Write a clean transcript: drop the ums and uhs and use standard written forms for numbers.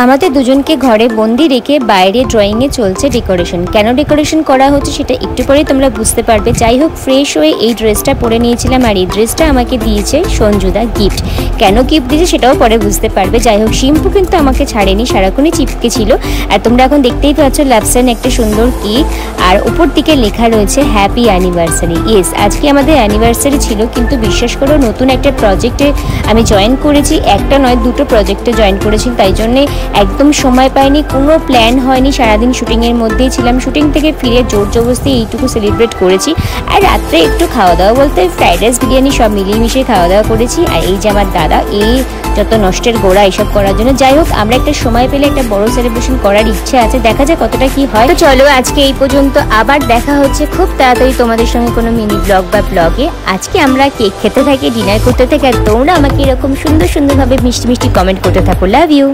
আমাদের দুজনকে ঘরে বন্দি রেখে বাইরে ড্রয়িংয়ে চলছে ডেকোরেশন। কেন ডেকোরেশন করা হচ্ছে সেটা একটু পরেই তোমরা বুঝতে পারবে। যাই হোক, ফ্রেশ হয়ে এই ড্রেসটা পরে নিয়েছিলাম, আর এই ড্রেসটা আমাকে দিয়েছে সঞ্জুদা গিফট। কেন গিফট দিয়েছে সেটাও পরে বুঝতে পারবে। যাই হোক, শিম্পু কিন্তু আমাকে ছাড়েনি, সারাক্ষণই চিপকে ছিল। আর তোমরা এখন দেখতেই পাচ্ছ ল্যাপসান একটা সুন্দর কেক, আর উপর দিকে লেখা রয়েছে হ্যাপি অ্যানিভার্সারি। ইয়েস, আজকে আমাদের অ্যানিভার্সারি ছিল, কিন্তু বিশ্বাস করো নতুন একটা প্রজেক্টে আমি জয়েন করেছি। একটা নয়, দুটো প্রজেক্টে জয়েন করেছি, তাই জন্যে একদম সময় পাইনি, কোনো প্ল্যান হয়নি, সারাদিন শুটিংয়ের মধ্যেই ছিলাম। শুটিং থেকে ফিরে জোর জবরদস্তি এইটুকু সেলিব্রেট করেছি। আর রাত্রে একটু খাওয়া দাওয়া বলতে ফ্রাইড রাইস, বিরিয়ানি সব মিলিয়ে মিশিয়ে খাওয়া দাওয়া করেছি। আর এই যে আমার দাদা, এই যত নষ্টের গোড়া এইসব করার জন্য। যাই হোক, আমরা একটা সময় পেলে একটা বড় সেলিব্রেশন করার ইচ্ছে আছে, দেখা যাক কতটা কি হয়। তো চলো, আজকে এই পর্যন্ত, আবার দেখা হচ্ছে খুব তাড়াতাড়ি তোমাদের সঙ্গে কোনো মিনি ব্লগ বা ব্লগে। আজকে আমরা কেক খেতে থাকি, ডিনার করতে থাকি, আর তোমরা আমাকে এরকম সুন্দর সুন্দরভাবে মিষ্টি মিষ্টি কমেন্ট করতে থাকো। Love you.